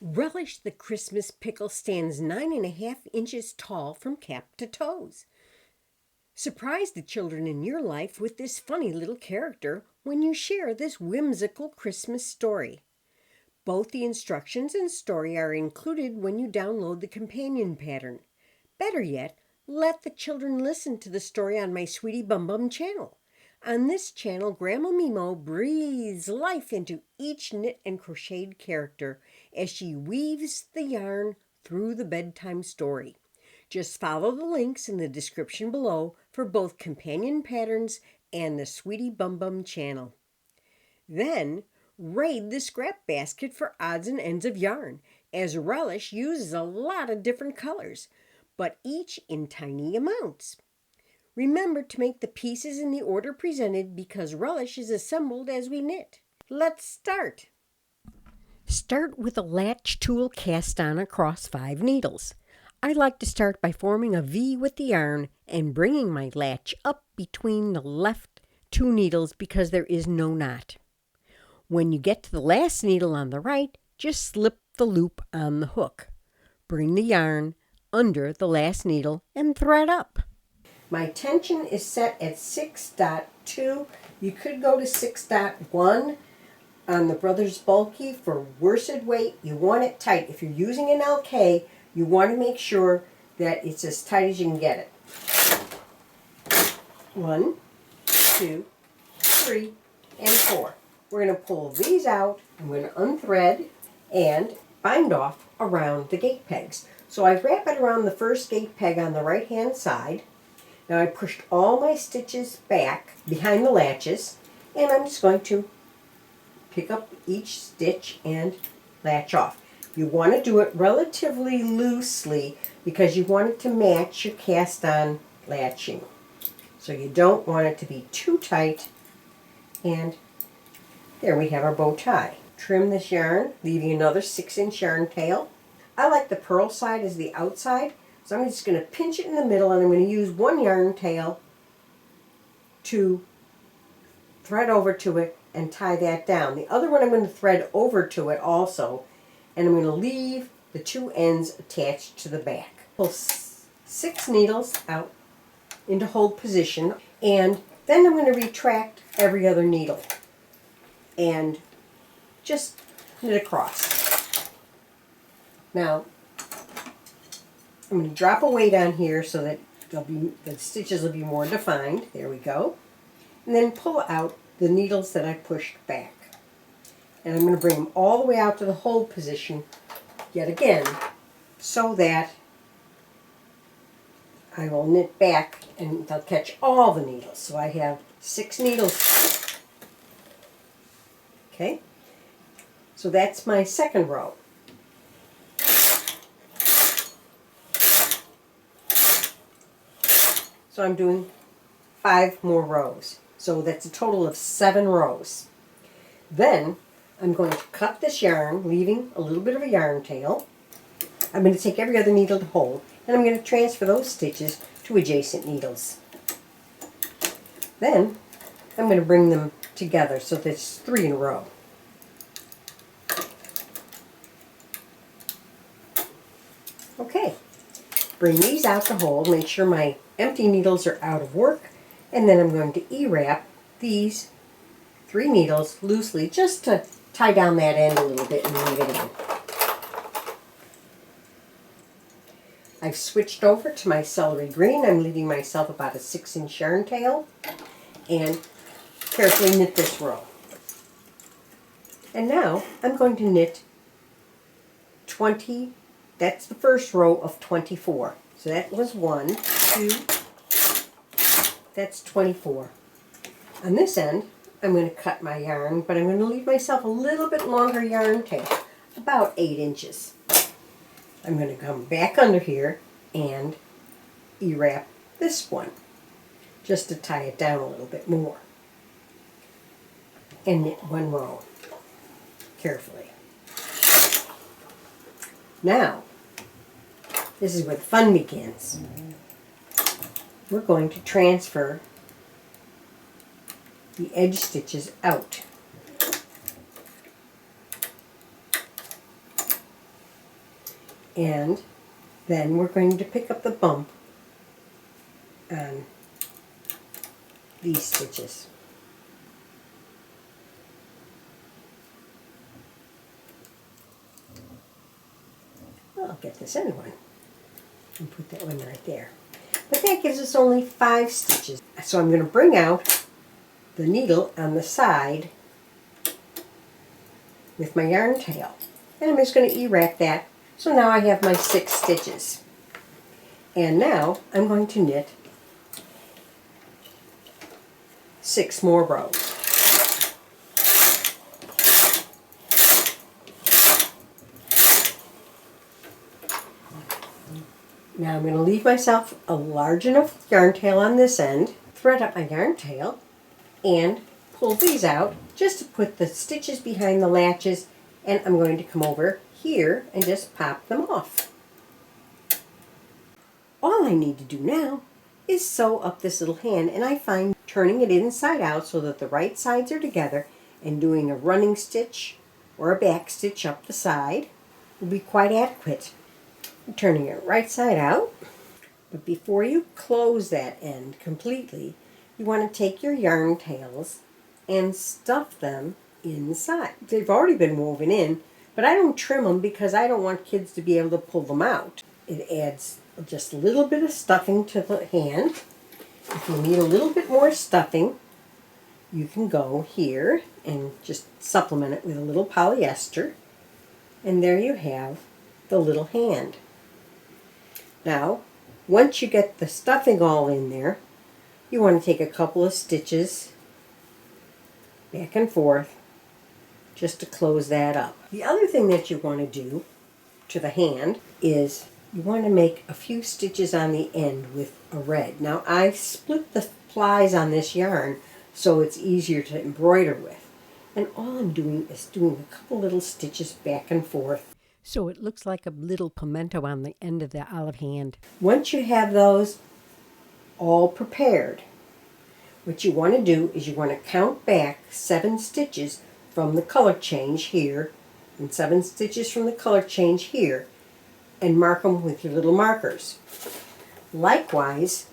Relish the Christmas pickle stands 9.5 inches tall from cap to toes. Surprise the children in your life with this funny little character when you share this whimsical Christmas story. Both the instructions and story are included when you download the companion pattern. Better yet, let the children listen to the story on my Sweetie Bum Bum channel. On this channel, Grandma Mimo breathes life into each knit and crocheted character as she weaves the yarn through the bedtime story. Just follow the links in the description below for both companion patterns and the Sweetie Bum Bum channel. Then, raid the scrap basket for odds and ends of yarn, as Relish uses a lot of different colors, but each in tiny amounts. Remember to make the pieces in the order presented because Relish is assembled as we knit. Let's start. Start with a latch tool cast on across 5 needles. I like to start by forming a V with the yarn and bringing my latch up between the left 2 needles because there is no knot. When you get to the last needle on the right, just slip the loop on the hook. Bring the yarn under the last needle and thread up. My tension is set at 6.2. You could go to 6.1 on the Brothers Bulky for worsted weight. You want it tight. If you're using an LK, you want to make sure that it's as tight as you can get it. 1, 2, 3, and 4. We're going to pull these out. I'm going to unthread and bind off around the gate pegs. So I wrap it around the first gate peg on the right hand side. Now I pushed all my stitches back behind the latches, and I'm just going to pick up each stitch and latch off. You want to do it relatively loosely because you want it to match your cast on latching. So you don't want it to be too tight, and there we have our bow tie. Trim this yarn, leaving another 6-inch yarn tail. I like the purl side as the outside, so I'm just going to pinch it in the middle, and I'm going to use one yarn tail to thread over to it and tie that down. The other one I'm going to thread over to it also, and I'm going to leave the 2 ends attached to the back. Pull 6 needles out into hold position, and then I'm going to retract every other needle and just knit across. Now, I'm going to drop a weight on here so that the stitches will be more defined. There we go. And then pull out the needles that I pushed back. And I'm going to bring them all the way out to the hold position yet again so that I will knit back and they'll catch all the needles. So I have 6 needles. Okay, so that's my second row. So I'm doing 5 more rows. So that's a total of 7 rows. Then I'm going to cut this yarn, leaving a little bit of a yarn tail. I'm going to take every other needle to hold, and I'm going to transfer those stitches to adjacent needles. Then I'm going to bring them together so there's 3 in a row. Okay, bring these out to hold, make sure my empty needles are out of work, and then I'm going to E-wrap these 3 needles loosely just to tie down that end a little bit and leave it in. I've switched over to my celery green. I'm leaving myself about a 6-inch yarn tail and carefully knit this row. And now I'm going to knit 20, that's the first row of 24. So that was 1, 2, that's 24. On this end, I'm going to cut my yarn, but I'm going to leave myself a little bit longer yarn tail, about 8 inches. I'm going to come back under here and E-wrap this one, just to tie it down a little bit more. And knit 1 row, carefully. Now, this is where the fun begins. We're going to transfer the edge stitches out. And then we're going to pick up the bump on these stitches. I'll get this other one and put that one right there. But that gives us only 5 stitches. So I'm going to bring out the needle on the side with my yarn tail. And I'm just going to E-wrap that. So now I have my 6 stitches. And now I'm going to knit 6 more rows. Now I'm going to leave myself a large enough yarn tail on this end, thread up my yarn tail, and pull these out just to put the stitches behind the latches, and I'm going to come over here and just pop them off. All I need to do now is sew up this little hand, and I find turning it inside out so that the right sides are together and doing a running stitch or a back stitch up the side will be quite adequate. Turning it right side out, but before you close that end completely, you want to take your yarn tails and stuff them inside. They've already been woven in, but I don't trim them because I don't want kids to be able to pull them out. It adds just a little bit of stuffing to the hand. If you need a little bit more stuffing, you can go here and just supplement it with a little polyester, and there you have the little hand. Now, once you get the stuffing all in there, you want to take a couple of stitches back and forth just to close that up. The other thing that you want to do to the hand is you want to make a few stitches on the end with a red. Now, I've split the plies on this yarn so it's easier to embroider with. And all I'm doing is doing a couple little stitches back and forth, so it looks like a little pimento on the end of the olive hand. Once you have those all prepared, what you want to do is you want to count back 7 stitches from the color change here and 7 stitches from the color change here and mark them with your little markers. Likewise,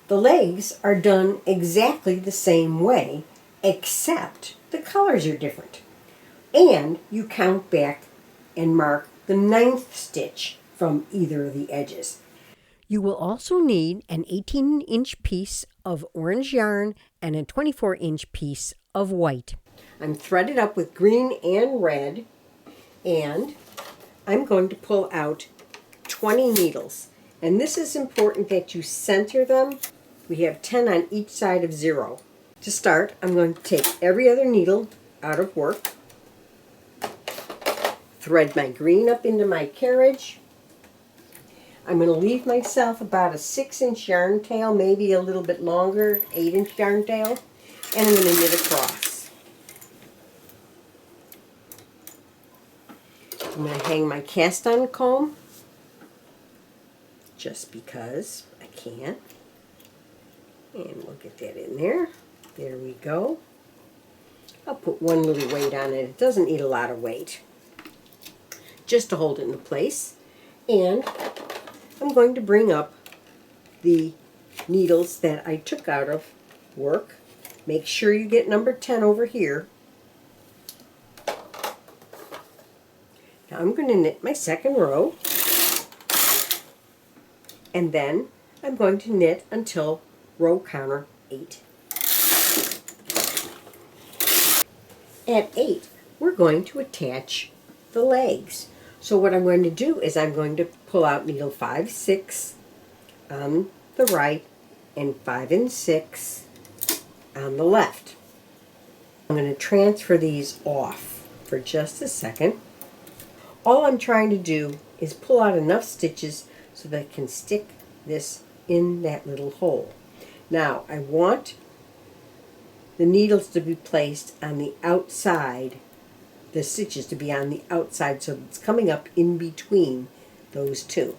the legs are done exactly the same way, except the colors are different. And you count back and mark the 9th stitch from either of the edges. You will also need an 18-inch piece of orange yarn and a 24-inch piece of white. I'm threaded up with green and red, and I'm going to pull out 20 needles. And this is important that you center them. We have 10 on each side of 0. To start, I'm going to take every other needle out of work, thread my green up into my carriage. I'm going to leave myself about a 6-inch yarn tail, maybe a little bit longer, 8-inch yarn tail, and I'm going to knit across. I'm going to hang my cast-on comb, just because I can. And we'll get that in there. There we go. I'll put one little weight on it. It doesn't need a lot of weight, just to hold it into place. And I'm going to bring up the needles that I took out of work. Make sure you get number 10 over here. Now I'm going to knit my second row, and then I'm going to knit until row counter 8. At 8, we're going to attach the legs. So what I'm going to do is I'm going to pull out needle 5, 6 on the right and 5 and 6 on the left. I'm going to transfer these off for just a second. All I'm trying to do is pull out enough stitches so that I can stick this in that little hole. Now I want the needles to be placed on the outside, the stitches to be on the outside, so it's coming up in between those two.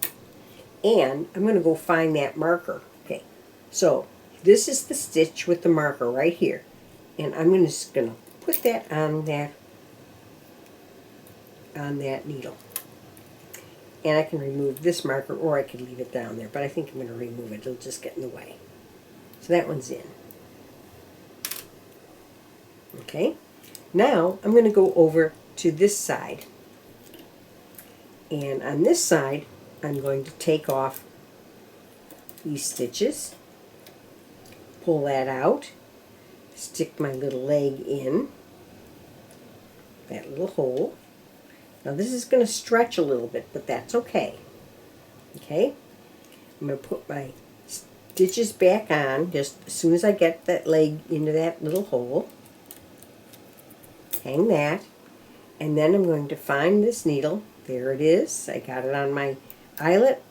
And I'm going to go find that marker. Okay, so this is the stitch with the marker right here, and I'm just going to put that on that needle. And I can remove this marker, or I could leave it down there, but I think I'm going to remove it. It'll just get in the way. So that one's in. Okay, now I'm going to go over to this side. And on this side, I'm going to take off these stitches, pull that out, stick my little leg in that little hole. Now this is going to stretch a little bit, but that's okay. Okay, I'm going to put my stitches back on just as soon as I get that leg into that little hole. Hang that, and then I'm going to find this needle. There it is. I got it on my eyelet.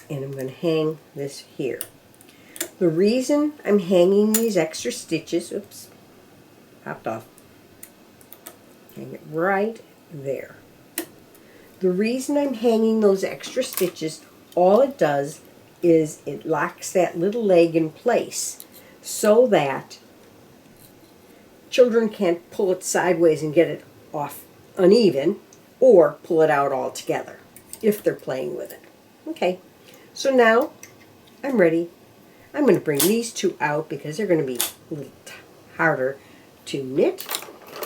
And I'm going to hang this here. The reason I'm hanging these extra stitches, oops, popped off. Hang it right there. The reason I'm hanging those extra stitches, all it does is it locks that little leg in place so that children can't pull it sideways and get it off uneven, or pull it out all together if they're playing with it. Okay, so now I'm ready. I'm going to bring these two out because they're going to be a little harder to knit,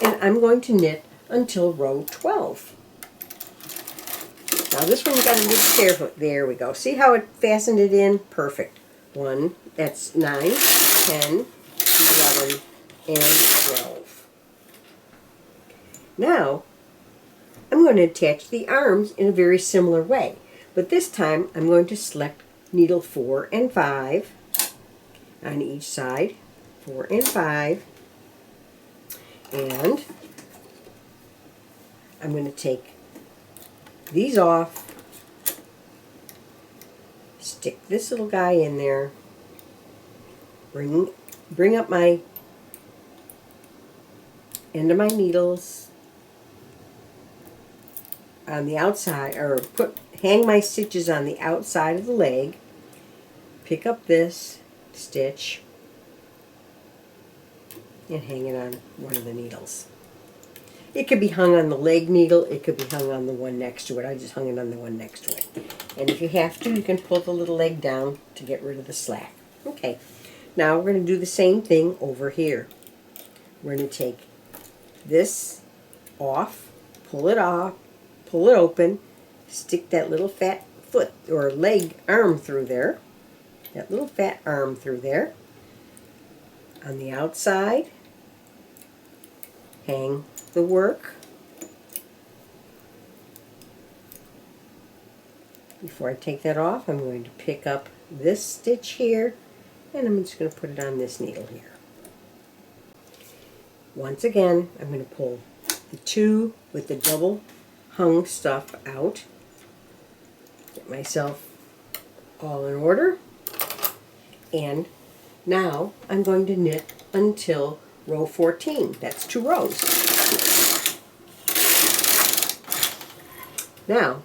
and I'm going to knit until row 12. Now this one you got to be careful. There we go. See how it fastened it in? Perfect. 1, that's 9, 10, 11, and 12. Now I'm going to attach the arms in a very similar way, but this time I'm going to select needle 4 and 5 on each side, 4 and 5, and I'm going to take these off, stick this little guy in there, bring up my end of my needles on the outside, or hang my stitches on the outside of the leg, pick up this stitch and hang it on one of the needles. It could be hung on the leg needle, it could be hung on the one next to it. I just hung it on the one next to it. And if you have to, you can pull the little leg down to get rid of the slack. Okay, now we're going to do the same thing over here. We're going to take this off, pull it open, stick that little fat foot or leg arm through there, that little fat arm through there. On the outside, hang the work. Before I take that off, I'm going to pick up this stitch here, and I'm just going to put it on this needle here. Once again, I'm going to pull the two with the double hung stuff out, get myself all in order, and now I'm going to knit until row 14. That's 2 rows. Now,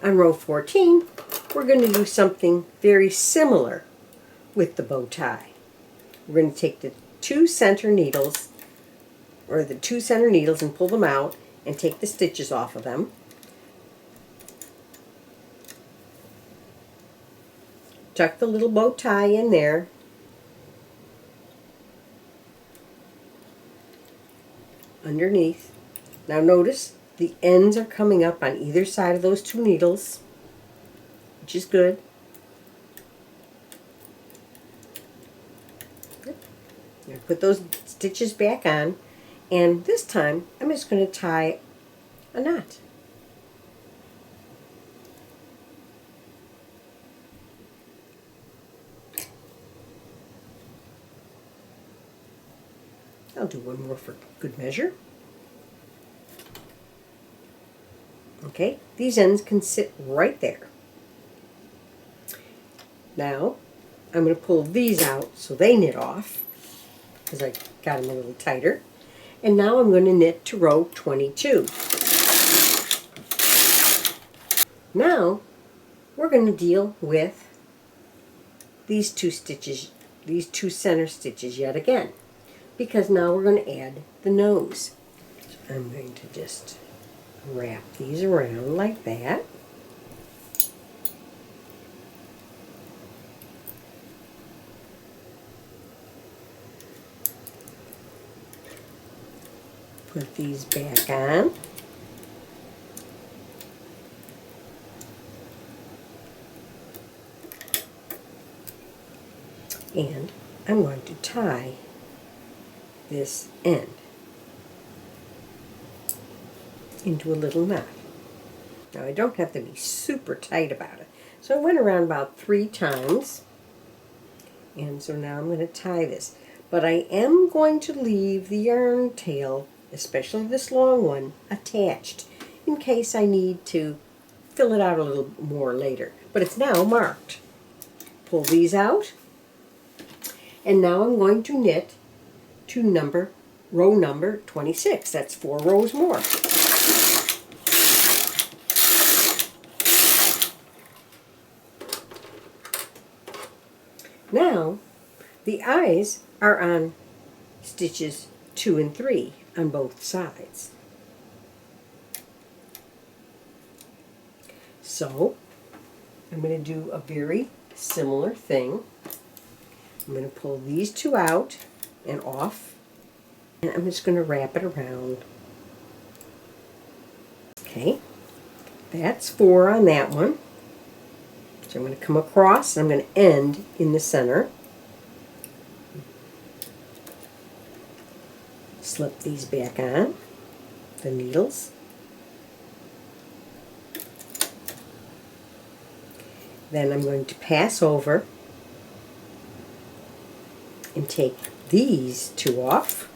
on row 14, we're going to do something very similar with the bow tie. We're going to take the 2 center needles, and pull them out and take the stitches off of them. Tuck the little bow tie in there. Underneath. Now notice the ends are coming up on either side of those 2 needles, which is good. Now put those stitches back on, and this time I'm just going to tie a knot. I'll do one more for good measure. Okay, these ends can sit right there. Now, I'm going to pull these out so they knit off, because I got them a little tighter. And now I'm going to knit to row 22. Now, we're going to deal with these 2 stitches, these 2 center stitches yet again. because now we're going to add the nose. So I'm going to just wrap these around like that. Put these back on. And I'm going to tie this end into a little knot. Now I don't have to be super tight about it. So I went around about 3 times. And so now I'm going to tie this. But I am going to leave the yarn tail, especially this long one, attached in case I need to fill it out a little more later. But it's now marked. Pull these out. And now I'm going to knit to row number 26. That's 4 rows more. Now, the eyes are on stitches 2 and 3 on both sides. So, I'm going to do a very similar thing. I'm going to pull these 2 out and off, and I'm just going to wrap it around. Okay, that's 4 on that one. So I'm going to come across, and I'm going to end in the center. Slip these back on, the needles. Then I'm going to pass over and take these 2 off.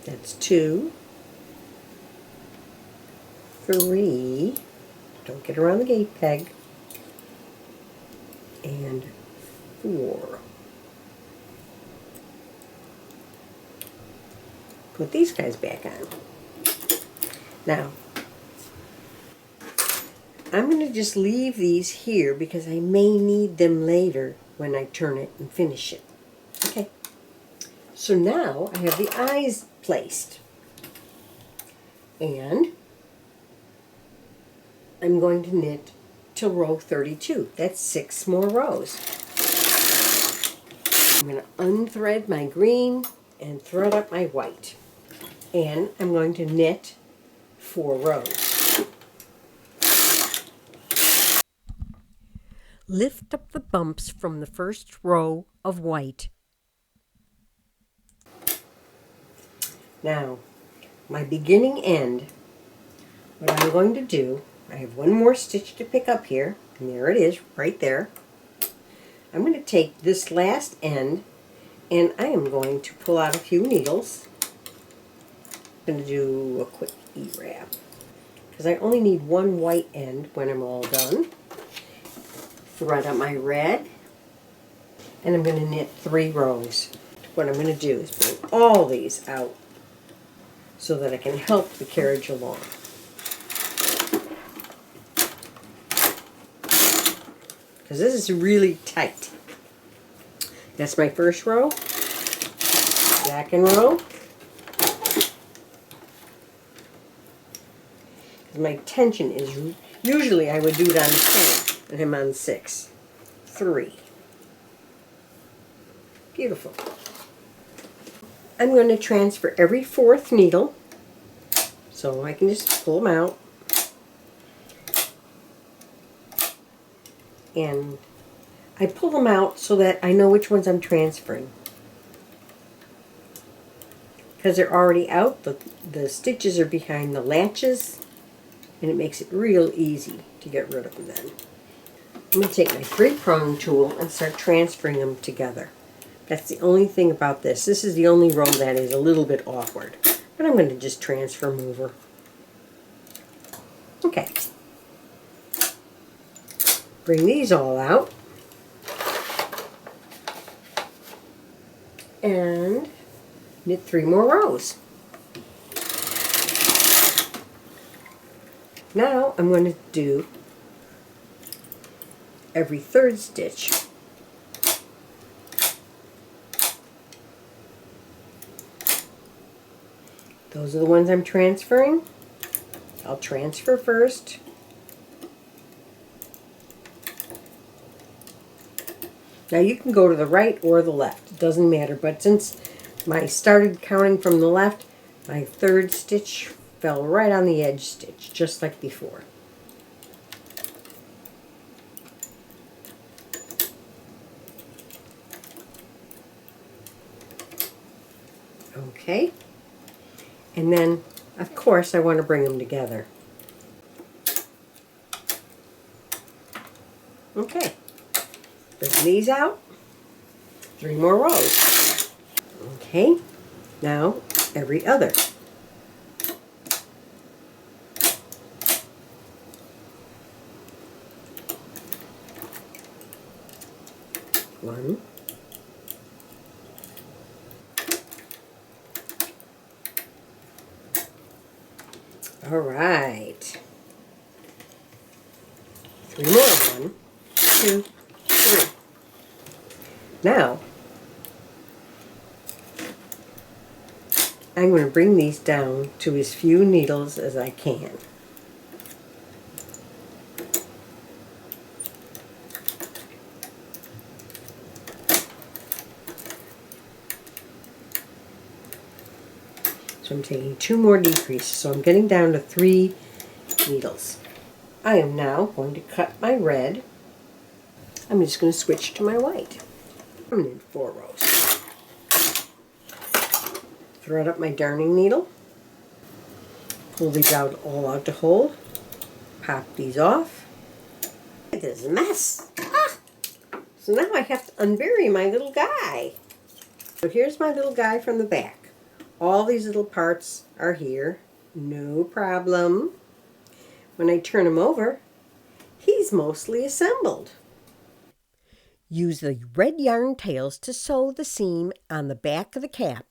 That's 2, 3, don't get around the gate peg, and 4. Put these guys back on. Now, I'm going to just leave these here because I may need them later when I turn it and finish it. Okay. So now I have the eyes placed. And I'm going to knit till row 32. That's 6 more rows. I'm going to unthread my green and thread up my white. And I'm going to knit 4 rows. Lift up the bumps from the first row of white. Now, my beginning end, what I'm going to do, I have 1 more stitch to pick up here, and there it is, right there. I'm going to take this last end, and I am going to pull out a few needles. I'm going to do a quick E-wrap, because I only need 1 white end when I'm all done. Thread up my red, and I'm going to knit 3 rows. What I'm going to do is bring all these out so that I can help the carriage along. Because this is really tight. That's my first row, second row. My tension is, usually I would do it on 10, and I'm on 6. 3. Beautiful. I'm going to transfer every 4th needle, so I can just pull them out. And I pull them out so that I know which ones I'm transferring. Because they're already out, the stitches are behind the latches, and it makes it real easy to get rid of them then. I'm going to take my 3-prong tool and start transferring them together. That's the only thing about this. This is the only row that is a little bit awkward. But I'm going to just transfer them over. Okay. Bring these all out. And knit 3 more rows. Now I'm going to do every third stitch. Those are the ones I'm transferring. I'll transfer first. Now you can go to the right or the left, it doesn't matter, but since I started counting from the left, my third stitch fell right on the edge stitch, just like before. Okay, and then of course I want to bring them together. Okay, bring these out, 3 more rows. Okay, now every other. One. All right. 3 more. 1, 2, 3. Now, I'm going to bring these down to as few needles as I can. So I'm taking 2 more decreases, so I'm getting down to 3 needles. I am now going to cut my red. I'm just going to switch to my white. I'm going to do 4 rows. Thread up my darning needle. Pull these out all out to hold. Pop these off. This is a mess. Ah! So now I have to unbury my little guy. So here's my little guy from the back. All these little parts are here, no problem. When I turn him over, he's mostly assembled. Use the red yarn tails to sew the seam on the back of the cap.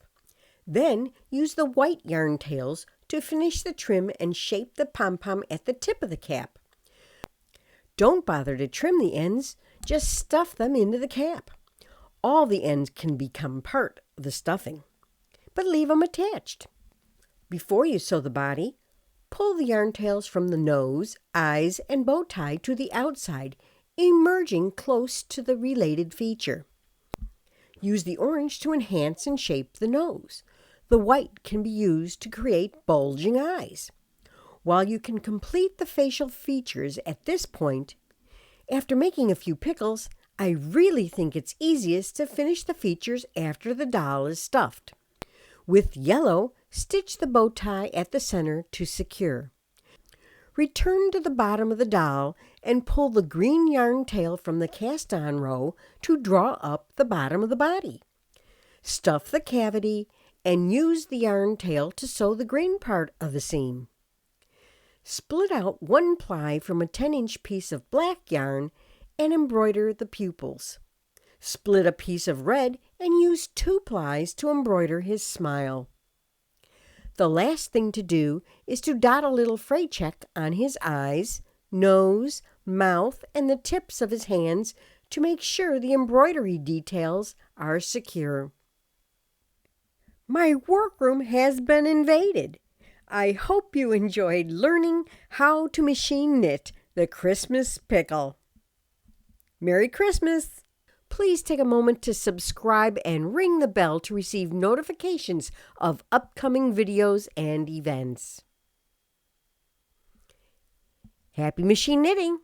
Then use the white yarn tails to finish the trim and shape the pom-pom at the tip of the cap. Don't bother to trim the ends, just stuff them into the cap. All the ends can become part of the stuffing, but leave them attached. Before you sew the body, pull the yarn tails from the nose, eyes, and bow tie to the outside, emerging close to the related feature. Use the orange to enhance and shape the nose. The white can be used to create bulging eyes. While you can complete the facial features at this point, after making a few pickles, I really think it's easiest to finish the features after the doll is stuffed. With yellow, stitch the bow tie at the center to secure. Return to the bottom of the doll and pull the green yarn tail from the cast-on row to draw up the bottom of the body. Stuff the cavity and use the yarn tail to sew the green part of the seam. Split out 1 ply from a 10-inch piece of black yarn and embroider the pupils. Split a piece of red and use 2 plies to embroider his smile. The last thing to do is to dot a little fray check on his eyes, nose, mouth, and the tips of his hands to make sure the embroidery details are secure. My workroom has been invaded. I hope you enjoyed learning how to machine knit the Christmas pickle. Merry Christmas! Please take a moment to subscribe and ring the bell to receive notifications of upcoming videos and events. Happy machine knitting!